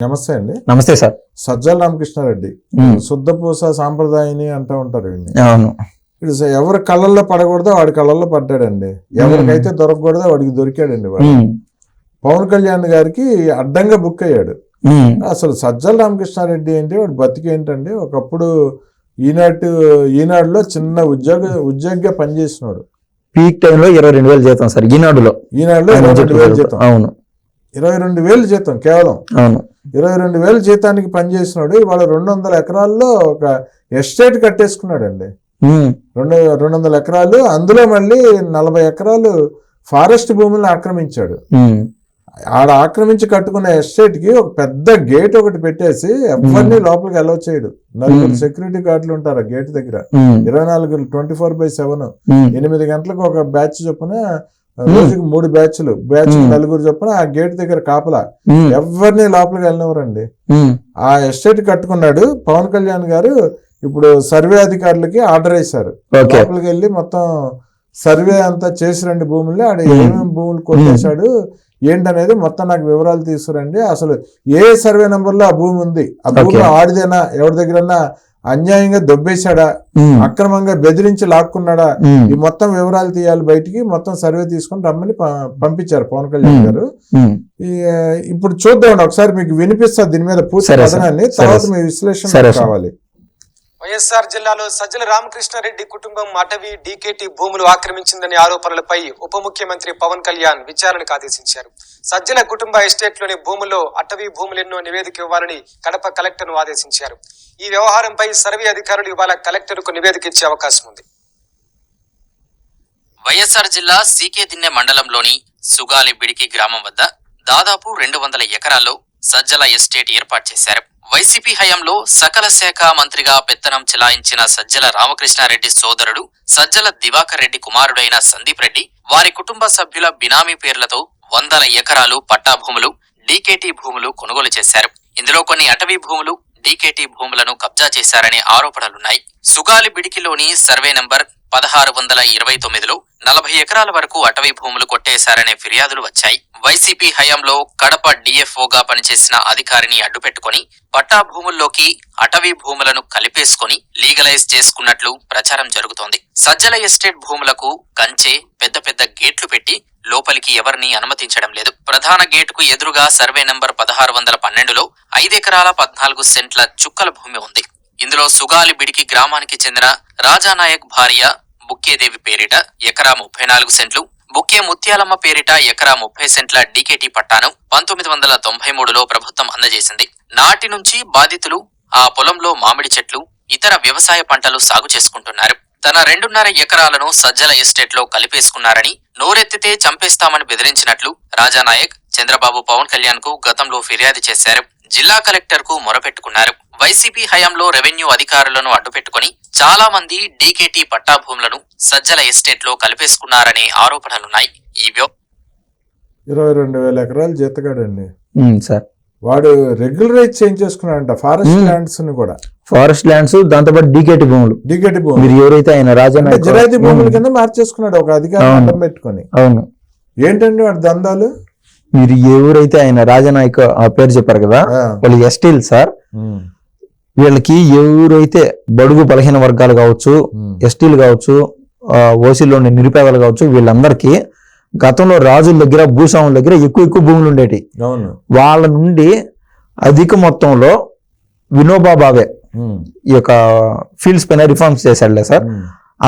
నమస్తే అండి. నమస్తే సార్. సజ్జల రామకృష్ణారెడ్డి శుద్ధపూస సాంప్రదాయని అంటూ ఉంటారు. అవును. ఎవరి కళ్ళల్లో పడకూడదో వాడి కళ్ళల్లో పడ్డాడండి. ఎవరికైతే దొరకకూడదో వాడికి దొరికాడండి. వాడు పవన్ కళ్యాణ్ గారికి అడ్డంగా బుక్ అయ్యాడు. అసలు సజ్జల రామకృష్ణారెడ్డి అంటే వాడు బతికేంటండి. ఒకప్పుడు ఈనాడులో చిన్న ఉద్యోగిగా పనిచేసినాడు. పీక్ టైంలో 22,000 జీతం సార్. ఈనాడులో 22,000 జీతం. అవును, 22,000 జీతం కేవలం. అవును, 22,000 జీతానికి పనిచేసినాడు. ఇవాళ 200 ఎకరాల్లో ఒక ఎస్టేట్ కట్టేసుకున్నాడు అండి. 200 ఎకరాలు, అందులో మళ్ళీ 40 ఎకరాలు ఫారెస్ట్ భూములను ఆక్రమించాడు. ఆడ ఆక్రమించి కట్టుకున్న ఎస్టేట్ కి ఒక పెద్ద గేట్ ఒకటి పెట్టేసి ఎవరిని లోపలికి అలౌ చేయడు. 4 సెక్యూరిటీ గార్డులు ఉంటారు ఆ గేట్ దగ్గర. 24/7 8 గంటలకు ఒక బ్యాచ్ చొప్పున, రోజుకి 3 బ్యాచ్లు 4 చొప్పున ఆ గేట్ దగ్గర కాపలా. ఎవరిని లోపలికి వెళ్ళినవరండి. ఆ ఎస్టేట్ కట్టుకున్నాడు. పవన్ కళ్యాణ్ గారు ఇప్పుడు సర్వే అధికారులకి ఆర్డర్ వేశారు. లోపలికి వెళ్ళి మొత్తం సర్వే అంతా చేసి రండి భూముల్ని, ఆడ ఏమేమి భూములు కొట్టేశాడు ఏంటనేది మొత్తం నాకు వివరాలు తీసుకురండి. అసలు ఏ సర్వే నెంబర్లో ఆ భూమి ఉంది, ఆ భూమి ఆడిదేనా, ఎవరి దగ్గరన్నా అన్యాయంగా దొబ్బేశాడా, అక్రమంగా బెదిరించి లాక్కున్నాడా, ఈ మొత్తం వివరాలు తీయాలి బయటికి. మొత్తం సర్వే తీసుకుని రమ్మని పంపించారు పవన్ కళ్యాణ్ గారు. ఇప్పుడు చూద్దాం ఒకసారి, మీకు వినిపిస్తా దీని మీద పూర్తి కథనాన్ని, తర్వాత మీ విశ్లేషణ కావాలి. వైఎస్ఆర్ జిల్లాలో సజ్జల రామకృష్ణారెడ్డి కుటుంబం అటవీ డీకేటీ భూములు ఆక్రమించిందనే ఆరోపణలపై ఉప ముఖ్యమంత్రి పవన్ కళ్యాణ్ విచారణకు ఆదేశించారు. సజ్జల కుటుంబ ఎస్టేట్లోని భూముల్లో అటవీ భూములెన్నో నివేదిక ఇవ్వాలని కడప కలెక్టర్ను ఆదేశించారు. ఈ వ్యవహారంపై సర్వే అధికారులు ఇవాళ కలెక్టర్కు నివేదిక ఇచ్చే అవకాశం ఉంది. వైఎస్ఆర్ జిల్లా సీకేదిన్నె మండలంలోని సుగాలి బిడికి గ్రామం వద్ద దాదాపు 200 ఎకరాల్లో సజ్జల ఎస్టేట్ ఏర్పాటు చేశారు. వైసీపీ హయాంలో సకల శాఖ మంత్రిగా పెత్తనం చెలాయించిన సజ్జల రామకృష్ణారెడ్డి సోదరుడు సజ్జల దివాకర్ రెడ్డి కుమారుడైన సందీప్ రెడ్డి వారి కుటుంబ సభ్యుల బినామీ పేర్లతో 100 ఎకరాలు పట్టా భూములు, డీకేటీ భూములు కొనుగోలు చేశారు. ఇందులో కొన్ని అటవీ భూములు, డీకేటీ భూములను కబ్జా చేశారనే ఆరోపణలున్నాయి. సుగాలి బిడికిలోని సర్వే నంబర్ 1629లో 40 ఎకరాల వరకు అటవీ భూములు కొట్టేశారనే ఫిర్యాదులు వచ్చాయి. వైసీపీ హయాంలో కడప డిఎఫ్ఓగా పనిచేసిన అధికారిని అడ్డుపెట్టుకుని పట్టా భూముల్లోకి అటవీ భూములను కలిపేసుకుని లీగలైజ్ చేసుకున్నట్లు ప్రచారం జరుగుతోంది. సజ్జల ఎస్టేట్ భూములకు కంచె, పెద్ద పెద్ద గేట్లు పెట్టి లోపలికి ఎవరిని అనుమతించడం లేదు. ప్రధాన గేటుకు ఎదురుగా సర్వే నంబర్ 1612లో 5 ఎకరాల 14 సెంట్ల చుక్కల భూమి ఉంది. ఇందులో సుగాలి బిడికి గ్రామానికి చెందిన రాజానాయక్ భార్య బుక్కేదేవి పేరిట ఎకరా 34 సెంట్లు, బుక్కే ముత్యాలమ్మ పేరిట ఎకరా 30 సెంట్ల డీకేటీ పట్టాను 1993లో ప్రభుత్వం అందజేసింది. నాటి నుంచి బాధితులు ఆ పొలంలో మామిడి చెట్లు, ఇతర వ్యవసాయ పంటలు సాగు చేసుకుంటున్నారు. తన 2.5 ఎకరాలను సజ్జల ఎస్టేట్ లో కలిపేసుకున్నారని, నోరెత్తితే చంపేస్తామని బెదిరించినట్లు రాజానాయక్ చంద్రబాబు పవన్ కళ్యాణ్ కు గతంలో ఫిర్యాదు చేశారు. జిల్లా కలెక్టర్ కు మొరపెట్టుకున్నారు. వైసీపీ హయాంలో రెవెన్యూ అధికారులను అడ్డుపెట్టుకుని చాలా మంది డీకేటీ పట్టా భూములను సజ్జల ఎస్టేట్ లో కలిపేసుకున్నారనే ఆరోపణలున్నాయి. ఈ 22,000 ఎకరాలు జీతగాడండి సార్. వాడు రెగ్యులరైజ్ చేంజ్ చేసుకున్నాడంట ఫారెస్ట్ ల్యాండ్స్ ని కూడా. ఫారెస్ట్ ల్యాండ్స్, దాంతోపాటు డీకేటీ భూములు. మీరు ఎవరైతే ఆయన రాజానాయక్ జిరాయితీ భూముల కింద మార్చేసుకున్నాడు ఒక అధికారం అడ్డం పెట్టుకుని. అవును. ఏంటండి వాడి దందాలు? మీరు ఎవరైతే ఆయన రాజానాయక్ ఆ పేరు చెప్పారు కదా, వాళ్ళు ఎస్టీలు సార్. వీళ్ళకి ఎవరైతే బడుగు బలహీన వర్గాలు కావచ్చు, ఎస్టీలు కావచ్చు, ఓసీలోని నిరుపేదలు కావచ్చు, వీళ్ళందరికీ గతంలో రాజుల దగ్గర, భూస్వాముల దగ్గర ఎక్కువ భూములు ఉండేవి. వాళ్ళ నుండి అధిక మొత్తంలో వినోబా భావే ఈ యొక్క ఫీల్డ్స్ పైన రిఫార్మ్స్ చేశాడులే సార్.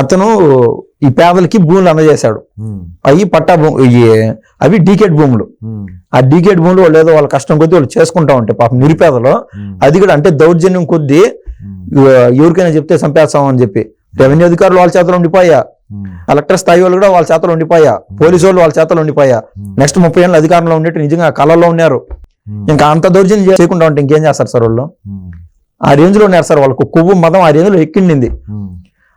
అతను ఈ పేదలకి భూములు అందజేశాడు. అవి పట్టా అవి డీకేట్ భూములు. ఆ డీకేట్ భూములు వాళ్ళు ఏదో వాళ్ళ కష్టం కొద్దీ వాళ్ళు చేసుకుంటా ఉంటాయి పాపం నిరుపేదలు. అది కూడా అంటే దౌర్జన్యం కొద్దీ ఎవరికైనా చెప్తే చంపేస్తాం అని చెప్పి రెవెన్యూ అధికారులు వాళ్ళ చేతలో ఉండిపోయా, కలెక్టర్ స్థాయి వాళ్ళు కూడా వాళ్ళ చేతలో ఉండిపోయా, పోలీసు వాళ్ళు వాళ్ళ చేతలో ఉండిపోయా. నెక్స్ట్ 30 ఏళ్ళ అధికారంలో ఉండేట్టు నిజంగా కళల్లో ఉన్నారు. ఇంకా అంత దౌర్జన్యం చేయకుండా ఉంటే ఇంకేం చేస్తారు సార్ వాళ్ళు? ఆ రేంజ్ లో ఉన్నారు సార్. వాళ్ళకు కొవ్వు మతం ఆ రేంజ్ లో ఎక్కిండింది.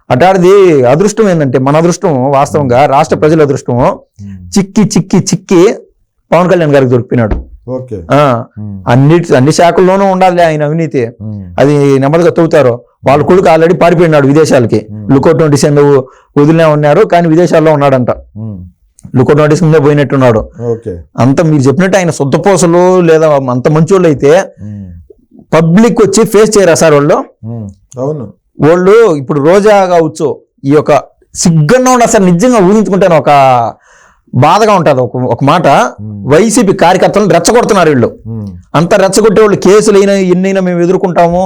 అటాడిది అదృష్టం ఏంటంటే, మన అదృష్టం వాస్తవంగా రాష్ట్ర ప్రజల అదృష్టం చిక్కి చిక్కి చిక్కి పవన్ కళ్యాణ్ గారికి దొరికిపోయినాడు. అన్ని శాఖల్లోనూ ఉండాలి ఆయన అవినీతి. అది నెమ్మదిగా తవ్వుతారు. వాళ్ళ కొడుకు ఆల్రెడీ పారిపోయినాడు విదేశాలకి. లుకౌట్ నోటీస్ వదిలినే ఉన్నారు, కానీ విదేశాల్లో ఉన్నాడంట. లుకౌట్ నోటీస్ ముందే పోయినట్టున్నాడు. ఓకే. అంత మీరు చెప్పినట్టు ఆయన శుద్ధపోసలు లేదా అంత మంచోళ్ళు అయితే పబ్లిక్ వచ్చి ఫేస్ చేయరా సార్ వాళ్ళు? అవును. వాళ్ళు ఇప్పుడు రోజా కావచ్చు, ఈ యొక్క సిగ్గన్నా ఉండి అసలు నిజంగా ఊహించుకుంటాను ఒక బాధగా ఉంటుంది. ఒక మాట, వైసీపీ కార్యకర్తలను రెచ్చగొడుతున్నారు వీళ్ళు. అంత రెచ్చగొట్టే వాళ్ళు కేసులు అయినా ఎన్నైనా మేము ఎదుర్కొంటాము,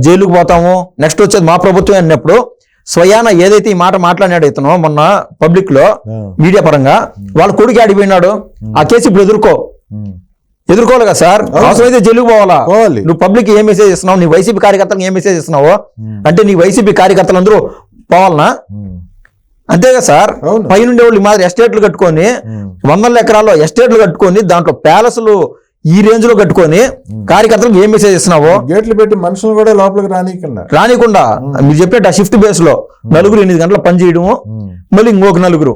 జైలుకు పోతాము, నెక్స్ట్ వచ్చేది మా ప్రభుత్వం అన్నప్పుడు స్వయాన ఏదైతే ఈ మాట మాట్లాడాడు ఇతను మొన్న పబ్లిక్ లో మీడియా పరంగా, వాళ్ళ కొడుకు ఆడిపోయినాడు, ఆ కేసు ఇప్పుడు ఎదుర్కోవాలి కదా సార్. అవసరమైతే జైలుకు పోవాలా? నువ్వు పబ్లిక్ ఏ మెసేజ్ ఇస్తున్నావు? నీ వైసీపీ కార్యకర్తలకు ఏ మెసేజ్ ఇస్తున్నావు అంటే నీ వైసీపీ కార్యకర్తలందరూ పోవాలనా? అంతే కదా సార్. పైనుండే వాళ్ళు మాదిరి ఎస్టేట్లు కట్టుకొని 100 ఎకరాల్లో ఎస్టేట్లు కట్టుకొని దాంట్లో ప్యాలెస్లు ఈ రేంజ్ లో కట్టుకొని కార్యకర్తలకు ఏం మెసేజ్ ఇస్తున్నావు? గేట్లు పెట్టి మనుషులు కూడా లోపలికి రానికుండా మీరు చెప్పినట్టు ఆ షిఫ్ట్ బేస్ లో 8 గంటల పని చేయడము, మళ్ళీ ఇంకొక నలుగురు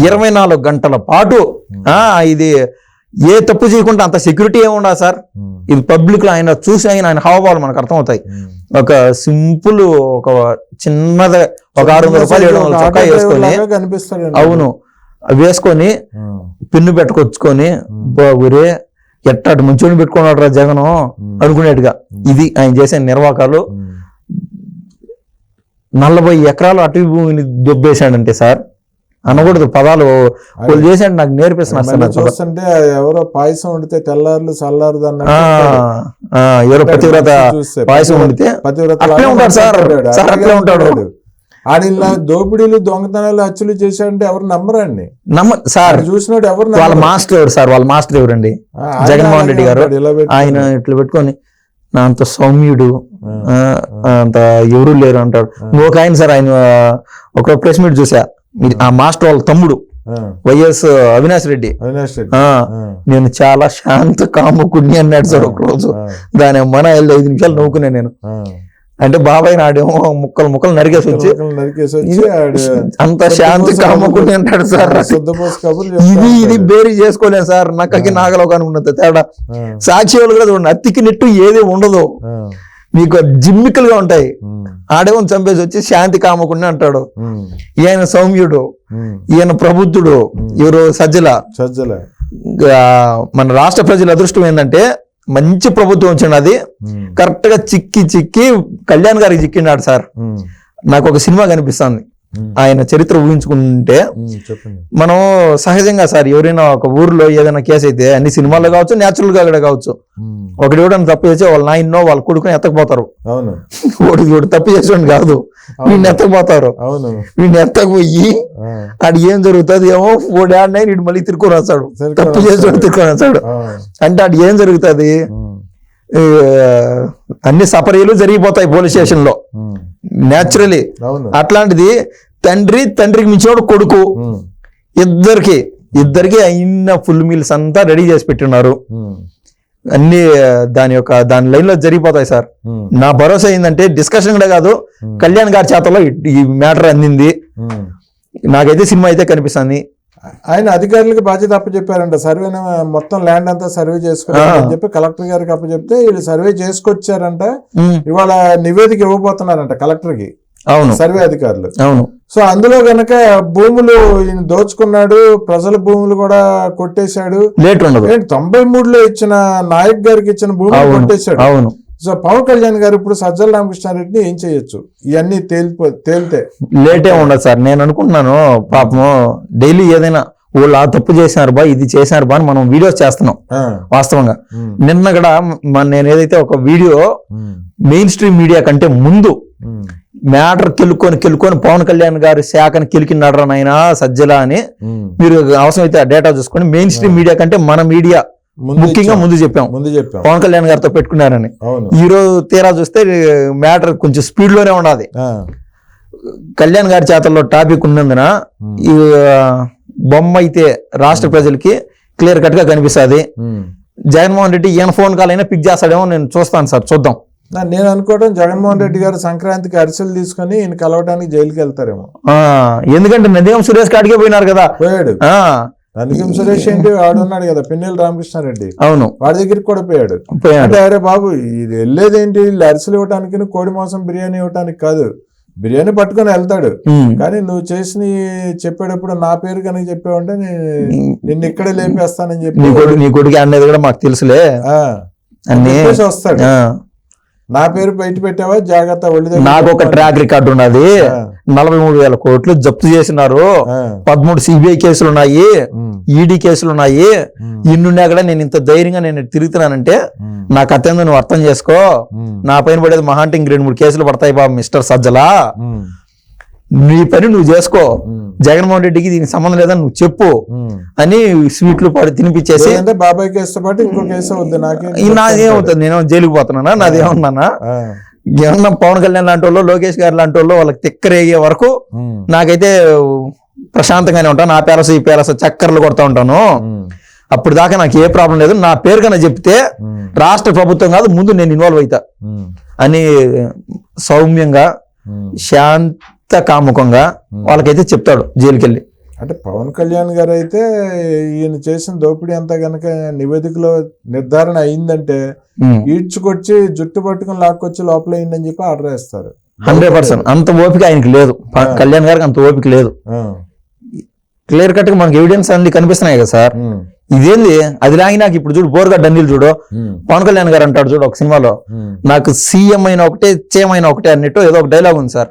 24 గంటల పాటు ఇది ఏ తప్పు చేయకుండా అంత సెక్యూరిటీ ఏముండా సార్? ఇది పబ్లిక్ లో ఆయన చూసి ఆయన హావభావాలు మనకు అర్థమవుతాయి. ఒక సింపుల్ ఒక చిన్నది ఒక 600 రూపాయలు 700 చొక్కా వేసుకొని, అవును వేసుకొని పిన్ను పెట్టుకొచ్చుకొని బాగురే ఎట్టాడు మంచోని పెట్టుకున్నాడు రా జగను అనుకునేట్టుగా ఇది ఆయన చేసే నిర్వాకాలు. 40 ఎకరాలు అటవీ భూమిని దొబ్బేశాడంటే సార్ అనకూడదు పదాలు వాళ్ళు చేసాడు. నాకు నేర్పిస్తున్నారు చూస్తుంటే ఎవరో పాయసం వండితే తెల్లారులు చల్లారు ఎవరో పతివ్రత పాయసం వండితే అట్లే ఉంటాడు సార్. అట్లే ఉంటాడు. ఆడిలా దోపిడీలు దొంగతనాలు హత్యలు చేశాడంటే ఎవరు నమ్మరండి. సార్ చూసినట్టు ఎవరు? వాళ్ళ మాస్టర్ ఎవరు సార్? వాళ్ళ మాస్టర్ ఎవరండి? జగన్మోహన్ రెడ్డి గారు. ఆయన ఇట్లా పెట్టుకొని నా అంత సౌమ్యుడు అంత ఎవరు లేరు అంటాడు. ఇంకొక ఆయన సార్, ఆయన ఒక ప్రెస్ మీట్ చూసా, ఆ మాస్టర్ వాళ్ళ తమ్ముడు వైఎస్ అవినాష్ రెడ్డి, నేను చాలా శాంత కాముకుని అన్నాడు సార్ ఒక రోజు. దాని మన 5 నిమిషాలు నవ్వుకున్నా నేను. అంటే బాబాయ్ నాడేమో ముక్కలు నరికేసి వచ్చి అంత శాంతి కాముకుని అంటాడు సార్. ఇది బేరీ చేసుకోలేను సార్. నక్కకి నాగలోకానికి ఉన్నంత తేడా. సాక్షి వాళ్ళు కూడా చూడండి, అత్తికి నెట్టు ఏది ఉండదు, మీకు జిమ్మికల్ గా ఉంటాయి. ఆడేమో చంపేసి వచ్చి శాంతి కామకుండా అంటాడు. ఈయన సౌమ్యుడు, ఈయన ప్రబుద్ధుడు, ఎవరు సజ్జల. మన రాష్ట్ర ప్రజల అదృష్టం ఏంటంటే మంచి ప్రభుత్వం వచ్చింది. అది కరెక్ట్ గా చిక్కి కళ్యాణ్ గారికి చిక్కినాడు సార్. నాకు ఒక సినిమా కనిపిస్తుంది ఆయన చరిత్ర ఊహించుకుంటే. మనం సహజంగా సార్ ఎవరైనా ఒక ఊర్లో ఏదైనా కేసు అయితే అన్ని సినిమాల్లో కావచ్చు, న్యాచురల్ గా కూడా కావచ్చు, ఒకటి ఎవడన్నా తప్పు చేసి వాళ్ళ నాయన్నో వాళ్ళ కొడుకుని ఎత్తకపోతారు. ఒకటి తప్పు చేసేవాడిని కాదు, వీడిని ఎత్తకపోతారు. వీడిని ఎత్తకపోయి అది ఏం జరుగుతుంది ఏమో 4 ఏళ్ళ వీడు మళ్ళీ తిరుక్కొని వస్తాడు, తప్పు చేసేవాడు తిరుక్కొని వస్తాడు. అంటే అది ఏం జరుగుతుంది, అన్ని సపరీలు జరిగిపోతాయి పోలీస్ స్టేషన్ లో న్యాచురలీ. అట్లాంటిది తండ్రికి మించినోడు కొడుకు, ఇద్దరికి అయిన ఫుల్ మీల్స్ అంతా రెడీ చేసి పెట్టున్నారు. అన్ని దాని లైన్ లో జరిగిపోతాయి సార్. నా భరోసా ఏంటంటే డిస్కషన్ కూడా కాదు, కళ్యాణ్ గారి చేతల్లో ఈ మ్యాటర్ అందింది. నాకైతే సినిమా అయితే కనిపిస్తుంది. ఆయన అధికారులకు బాధ్యత అప్పచెప్పారంట. సర్వే మొత్తం ల్యాండ్ అంతా సర్వే చేసుకోవాలని చెప్పి కలెక్టర్ గారికి అప్పచెప్తే వీళ్ళు సర్వే చేసుకొచ్చారంట. ఇవాళ నివేదిక ఇవ్వబోతున్నారంట కలెక్టర్ కి. అవును, సర్వే అధికారులు. అవును. సో అందులో గనక భూములు ఈయన దోచుకున్నాడు, ప్రజల భూములు కూడా కొట్టేశాడు. 93లో ఇచ్చిన నాయక్ గారికి ఇచ్చిన భూములు కొట్టేశాడు. అవును. సో పవన్ కళ్యాణ్ గారు ఇప్పుడు సజ్జల రామకృష్ణారెడ్డిని ఏం చేయొచ్చు? ఇవన్నీ తేలితే లేటే ఉండదు సార్. నేను అనుకుంటున్నాను పాపం డైలీ ఏదైనా వాళ్ళు ఆ తప్పు చేసినారు బా, ఇది చేసినారు బా అని మనం వీడియోస్ చేస్తున్నాం. వాస్తవంగా నిన్న కూడా నేను ఏదైతే ఒక వీడియో మెయిన్ స్ట్రీమ్ మీడియా కంటే ముందు మ్యాటర్ కెలుకొని పవన్ కళ్యాణ్ గారి శాఖను కెలికినాడు నాయన సజ్జల అని మీరు అవసరమైతే ఆ డేటా చూసుకొని మెయిన్ స్ట్రీమ్ మీడియా కంటే మన మీడియా ముఖ్యంగా ముందు చెప్పాం పవన్ కళ్యాణ్ గారితో పెట్టుకున్నారని. ఈ రోజు తీరా చూస్తే మ్యాటర్ కొంచెం స్పీడ్ లోనే ఉన్నది. కళ్యాణ్ గారి చేతల్లో టాపిక్ ఉన్నందున ఈ బొమ్మ అయితే రాష్ట్ర ప్రజలకి క్లియర్ కట్ గా కనిపిస్తుంది. జగన్మోహన్ రెడ్డి ఈయన ఫోన్ కాల్ అయినా పిక్ చేస్తాడేమో, నేను చూస్తాను సార్, చూద్దాం. నేను అనుకోవడం జగన్మోహన్ రెడ్డి గారు సంక్రాంతికి అరిసెలు తీసుకుని ఈయన కలవడానికి జైలుకి వెళ్తారేమో. ఎందుకంటే నందిగం సురేష్ కాడికే పోయినారు కదా. పోయాడు నందిగం సురేష్ ఏంటి, వాడున్నాడు కదా పిన్నెల రామకృష్ణారెడ్డి. అవును, వాడి దగ్గరికి కూడా పోయాడు. అంటే అరే బాబు ఇది వెళ్ళేదేంటి, వీళ్ళు అరిసెలు ఇవ్వడానికి కోడి మాంసం బిర్యానీ ఇవ్వడానికి కాదు, బిర్యానీ పట్టుకొని వెళ్తాడు. కానీ నువ్వు చేసిన చెప్పేటప్పుడు నా పేరు కనుక చెప్పావంటే నిన్ను ఇక్కడే లేపేస్తానని చెప్పి నీ కొడుకు అనేది కూడా మాకు తెలుసులే అన్ని వస్తాడు. నా పేరు బయట పెట్టావా జాగ్రత్త. నాకు ఒక ట్రాక్ రికార్డు ఉన్నది. 43,000 కోట్లు జప్తు చేసినారు. 13 సిబిఐ కేసులు ఉన్నాయి, ఈడీ కేసులు ఉన్నాయి. ఇన్నున్నా కూడా నేను ఇంత ధైర్యంగా నేను తిరుగుతున్నానంటే నా కథ ఏందో నువ్వు అర్థం చేసుకో. నా పైన పడేది మహా అంటే 2-3 కేసులు పడతాయి బాబు మిస్టర్ సజ్జలా. నీ పని నువ్వు చేసుకో, జగన్మోహన్ రెడ్డికి దీనికి సంబంధం లేదని నువ్వు చెప్పు అని స్వీట్లు పాడి తినిపించేసి, బాబాయ్ కేసుతో పాటు ఇంకో కేసు వద్దు నాదేమవుతుంది, నేను జైలుకి పోతున్నానా, నాదేమన్నానా, ఏమన్నా పవన్ కళ్యాణ్ లాంటి వాళ్ళు, లోకేష్ గారు లాంటి వాళ్ళు వాళ్ళకి తిక్కరేగే వరకు నాకైతే ప్రశాంతంగానే ఉంటాను. నా పేరస ఈ పేరస చక్కర్లు కొడతా ఉంటాను. అప్పుడు దాకా నాకు ఏ ప్రాబ్లం లేదు. నా పేరు కన్నా చెప్తే రాష్ట్ర ప్రభుత్వం కాదు ముందు నేను ఇన్వాల్వ్ అవుతా అని సౌమ్యంగా కాముకంగా వాళ్ళకైతే చెప్తాడు జైలుకి వెళ్ళి. అంటే పవన్ కళ్యాణ్ గారు అయితే ఈయన చేసిన దోపిడీ అంతా గనక నివేదికలో నిర్ధారణ అయిందంటే ఈడ్చుకొచ్చి జుట్టు పట్టుకుని లాక్కొచ్చి లోపల అయిందని చెప్పి ఆర్డర్ వేస్తారు. 100% అంత ఓపిక ఆయనకి లేదు. కళ్యాణ్ గారికి అంత ఓపిక లేదు. క్లియర్ కట్ గా మనకి ఎవిడెన్స్ అన్ని కనిపిస్తున్నాయి కదా సార్. ఇదేంది అది లాగి నాకు ఇప్పుడు చూడు బోర్గడ్డ అనిల్ చూడు, పవన్ కళ్యాణ్ గారు అంటాడు చూడు ఒక సినిమాలో, నాకు సీఎం అయిన ఒకటే చేయం అయిన ఒకటే అన్నట్టు ఏదో ఒక డైలాగ్ ఉంది సార్.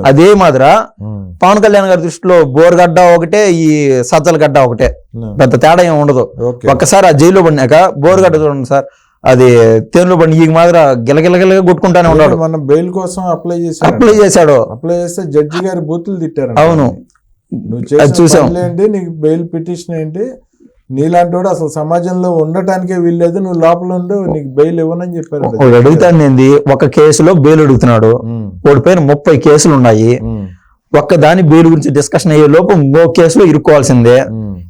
అదే మాదిరా పవన్ కళ్యాణ్ గారి దృష్టిలో బోర్గడ్డ ఒకటే, ఈ సజ్జల గడ్డ ఒకటే, పెద్ద తేడా ఏమి ఉండదు. ఒక్కసారి ఆ జైల్లో పడినాక బోర్గడ్డ చూడండి సార్, అది తేనులో పడి ఈ మాదిర గిలగిలగిలగా కొట్టుకుంటానే ఉన్నాడు. మనం బెయిల్ కోసం అప్లై చేశాడు. అప్లై చేస్తే జడ్జి గారి బూతులు తిట్టారు. అవును, నువ్వు చేసిన ఏంటి, నీకు బెయిల్ పిటిషన్ ఏంటి, నీలాంటి వాడు అసలు సమాజంలో ఉండటానికే వీల్లేదు, నువ్వు లోపల ఉండు, నీకు బెయిల్ ఇవ్వనని చెప్పారు. అడుగుతాను ఏంది, ఒక కేసులో బెయిల్ అడుగుతున్నాడు, వాడి పైన 30 కేసులు ఉన్నాయి. ఒక్క దాని బెయిల్ గురించి డిస్కషన్ అయ్యే లోపు ఇంకో కేసులో ఇరుక్కోవాల్సిందే.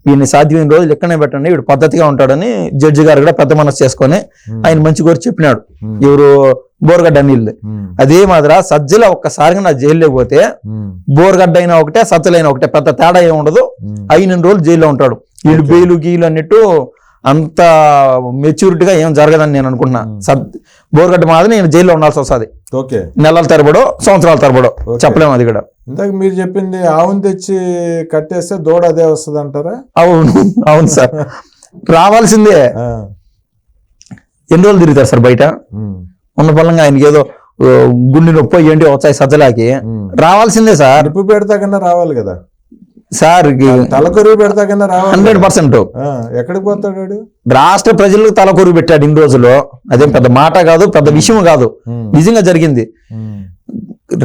వీడిని సాధ్యమైన రోజులు ఎక్కడనే పెట్టండి, వీడు పద్ధతిగా ఉంటాడని జడ్జి గారు కూడా పెద్ద మనసు చేసుకొని ఆయన మంచి కోరి చెప్పినాడు. ఎవరు, బోర్గడ్డ అనిల్. అదే మాదిరా సజ్జల ఒక్కసారిగా నా జైల్లో పోతే బోర్గడ్డ అయినా ఒకటే, సజ్జలైనా ఒకటే, పెద్ద తేడా ఏమి ఉండదు. 5 రోజులు జైల్లో ఉంటాడు. వీళ్ళు బెయిలు గీలు అన్నట్టు అంత మెచ్యూరిటీగా ఏం జరగదని నేను అనుకుంటున్నా. బోర్గడ్డ మాదిరి నేను జైల్లో ఉండాల్సి వస్తుంది. నెలల తరబడో సంవత్సరాల తరబడో చెప్పలేము. అది కూడా ఇందాక మీరు చెప్పింది ఆవును తెచ్చి కట్టేస్తే దూడ అదే వస్తుంది అంటారా? అవును సార్, రావాల్సిందే. ఎన్ని రోజులు తిరుగుతారు సార్ బయట ఉన్న బలంగా? ఆయనకి ఏదో గుండె నొప్పి ఏంటి వచ్చాయి సజ్జలాకి, రావాల్సిందే సార్. నిప్పు పెడతా కన్నా రావాలి కదా సార్, తలకొరువు పెడతా కన్నా రావాలి. 100%. ఎక్కడికి పోతాడు? రాష్ట్ర ప్రజలకు తలకొరువు పెట్టాడు ఇన్ని రోజులు. అదేం పెద్ద మాట కాదు, పెద్ద విషయం కాదు, నిజంగా జరిగింది.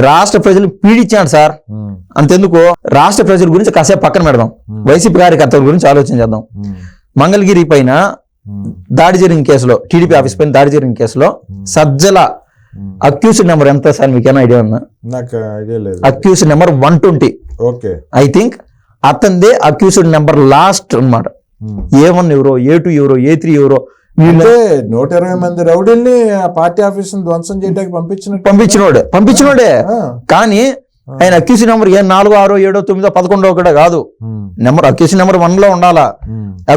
రాష్ట్ర ప్రజలు పీడించాడు సార్. అంతెందుకు, రాష్ట్ర ప్రజల గురించి కాసేపు పక్కన పెడదాం, వైసీపీ కార్యకర్తల గురించి ఆలోచించేద్దాం. మంగళగిరి పైన దాడి జరిగిన కేసులో, టీడీపీ ఆఫీస్ పైన దాడి జరిగిన కేసులో సజ్జల అక్యూజ్డ్ నెంబర్ ఎంత సార్, మీకేనా ఐడియా ఉందా? నాకు ఐడియా లేదు. Accused number 120. ఐ థింక్ అతనిదే అక్యూజ్డ్ నెంబర్ లాస్ట్ అన్నమాట. A1 ఎవరో, A2 ఎవరో, A3 ఎవరో, 120 మంది రౌడీల్ని పార్టీ ఆఫీస్ ధ్వంసం చేయడానికి పంపించినోడే. కానీ ఆయన అక్యూజ్డ్ నెంబర్ 4, 6, 7, 9, 11 కూడా కాదు. నెంబర్ అక్యూజ్డ్ నెంబర్ 1 లో ఉండాలా.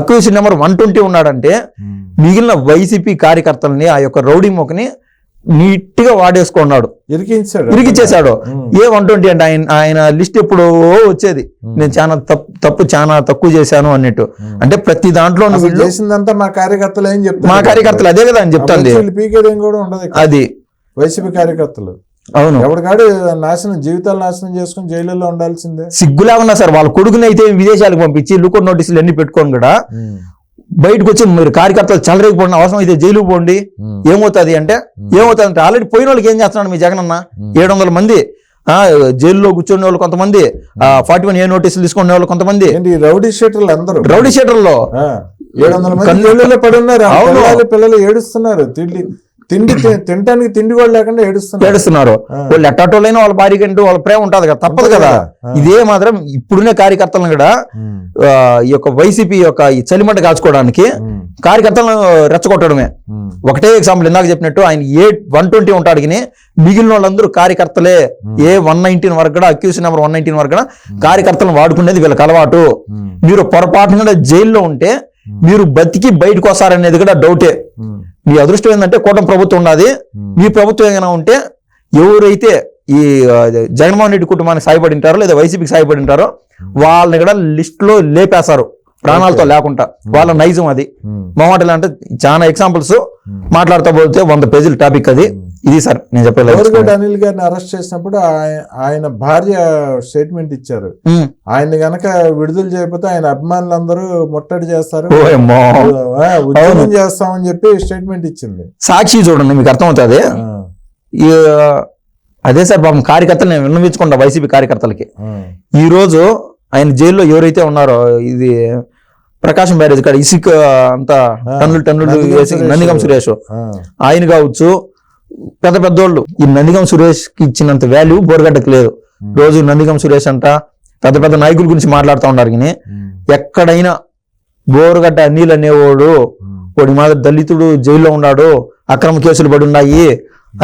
అక్యూజ్డ్ నెంబర్ 120 ఉన్నాడంటే మిగిలిన వైసీపీ కార్యకర్తల్ని, ఆ యొక్క రౌడీ మొక్కని నీట్ గా వాడేసుకున్నాడు, ఇరికిచ్చేశాడు. ఏ 120 అంటే ఆయన లిస్ట్ ఎప్పుడు వచ్చేది, నేను చాలా తక్కువ చేశాను అన్నట్టు. అంటే ప్రతి దాంట్లో చేసిందంతా మా కార్యకర్తలు ఏం చెప్తారు, మా కార్యకర్తలు అదే కదా అని చెప్తాను. అది వైసీపీ కార్యకర్తలు. అవును, ఎవరికాడు జీవితాలు నాశనం చేసుకుని జైలులో ఉండాల్సిందే. సిగ్గులా ఉన్నా సార్, వాళ్ళ కొడుకుని అయితే విదేశాలకు పంపించి లుకౌట్ నోటీసులు అన్ని పెట్టుకొని కూడా బయటకు వచ్చి మీరు కార్యకర్తలు చలరేకపోండి, అవసరం అయితే జైలుకు పోండి. ఏమవుతుంది అంటే ఆల్రెడీ పోయిన వాళ్ళకి ఏం చేస్తున్నాడు మీ జగన్ అన్న? 700 మంది జైల్లో కూర్చునే వాళ్ళు కొంతమంది, 41A నోటీసులు తీసుకునే వాళ్ళు కొంతమంది, రౌడీ షీటర్లు రౌడీషీటర్లో 700 పడి ఉన్నారు. పిల్లలు ఏడుస్తున్నారు, తినడానికి తిండి కూడా లేకుండా ఏడుస్తున్నారు. వాళ్ళు ఎట్టాటోళ్ళైనా వాళ్ళ భార్య కంటూ వాళ్ళ ప్రేమ ఉంటది కదా, తప్పదు కదా. ఇదే మాత్రం ఇప్పుడునే కార్యకర్తలను కూడా ఈ యొక్క వైసీపీ యొక్క ఈ చలిమంట కాచుకోవడానికి కార్యకర్తలను రెచ్చగొట్టడమే. ఒకటే ఎగ్జాంపుల్ ఇందాక చెప్పినట్టు, ఆయన 120 ఉంటాడు కానీ మిగిలిన వాళ్ళందరూ కార్యకర్తలే. 119 వరకు కూడా, అక్యూజ్ నెంబర్ 119 వరకు కూడా కార్యకర్తలను వాడుకునేది వీళ్ళకి అలవాటు. మీరు పొరపాటున జైల్లో ఉంటే మీరు బతికి బయటకు వస్తారనేది కూడా డౌటే. మీ అదృష్టం ఏంటంటే కూటమి ప్రభుత్వం ఉన్నది. మీ ప్రభుత్వం ఏమైనా ఉంటే ఎవరైతే ఈ జగన్మోహన్ రెడ్డి కుటుంబానికి సాయపడి ఉంటారో లేదా వైసీపీకి సాయపడి ఉంటారో వాళ్ళని కూడా లిస్ట్ లో లేపేస్తారు ప్రాణాలతో లేకుండా. వాళ్ళ నైజం అది. మొహమాటలు అంటే చాలా ఎగ్జాంపుల్స్ మాట్లాడుతూ పోతే 100 పేజీల టాపిక్ అది. ఇది సార్ నేను చెప్పలేదు. బోరుగడ్డ అనిల్ గారిని అరెస్ట్ చేసినప్పుడు ఆయన భార్య స్టేట్మెంట్ ఇచ్చారు, ఆయన గనక విడుదల చేయకపోతే ఆయన అభిమానులందరూ ముట్టడి చేస్తారు, ఉద్యమం చేస్తామని చెప్పి స్టేట్మెంట్ ఇచ్చింది. సాక్షి చూడండి మీకు అర్థమవుతుంది. అదే సార్ పాపం కార్యకర్తలు నేను విన్నవించుకుంటా వైసీపీ కార్యకర్తలకి. ఈ రోజు ఆయన జైల్లో ఎవరైతే ఉన్నారో ఇది ప్రకాశం బ్యారేజ్ కాడ ఇసుక అంతా టన్నులు వేసి నందిగం సురేష్ ఆయన కావచ్చు, పెద్ద పెద్దోళ్ళు ఈ నందిగం సురేష్ కి ఇచ్చినంత వాల్యూ బోరుగడ్డకి లేదు. రోజు నందిగం సురేష్ అంట పెద్ద పెద్ద నాయకుల గురించి మాట్లాడుతూ ఉన్నారు. కానీ ఎక్కడైనా బోరుగడ్డ అనిల్ అనేవాడు వాడి మాదిరి దళితుడు జైల్లో ఉన్నాడు, అక్రమ కేసులు పడి ఉన్నాయి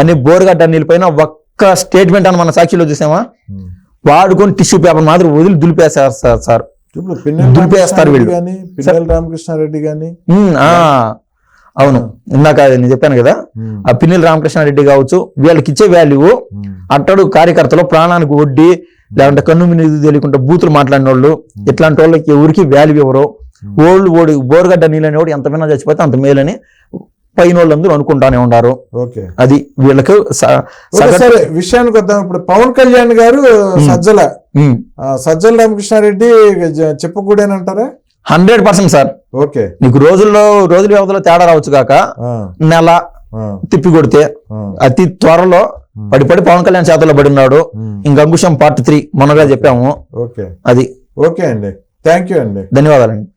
అని బోరుగడ్డ అనిల్ పైన ఒక్క స్టేట్మెంట్ అని మన సాక్షిలో చూసామా? వాడుకొని టిష్యూ పేపర్ మాదిరి వదిలి దులిపేస్తారు సార్. దులిపేస్తారు వీళ్ళు. పిన్నెల రామకృష్ణారెడ్డి గాని అవును, ఇందాక నేను చెప్పాను కదా, ఆ పిన్నెల రామకృష్ణారెడ్డి కావచ్చు, వీళ్ళకి ఇచ్చే వాల్యూ అట్టడు కార్యకర్తలు ప్రాణానికి వడ్డీ లేకుంటే కన్ను మీద తెలియకుండా బూతులు మాట్లాడిన వాళ్ళు, ఇట్లాంటి వాళ్ళకి ఎవరికి వాల్యూ ఇవ్వరు. ఓడి బోరుగడ్డ నీళ్ళని ఎంత విన్నా చచ్చిపోతే అంత మేలని పైన వాళ్ళందరూ అనుకుంటానే ఉన్నారు. అది వీళ్ళకి విషయానికి వద్దాం. ఇప్పుడు పవన్ కళ్యాణ్ గారు సజ్జల రామకృష్ణారెడ్డి చెప్పకూడేనంటారా? 100% సార్. ఓకే, నీకు రోజుల వ్యవధిలో తేడా రావచ్చు కాక నెల తిప్పి కొడితే అతి త్వరలో పడి పవన్ కళ్యాణ్ చేతుల్లో పడి ఉన్నాడు. ఇంక అంకుశం పార్ట్ 3 మొన్నగా చెప్పాము. ఓకే, అది ఓకే అండి, థ్యాంక్ యూ అండి, ధన్యవాదాలండి.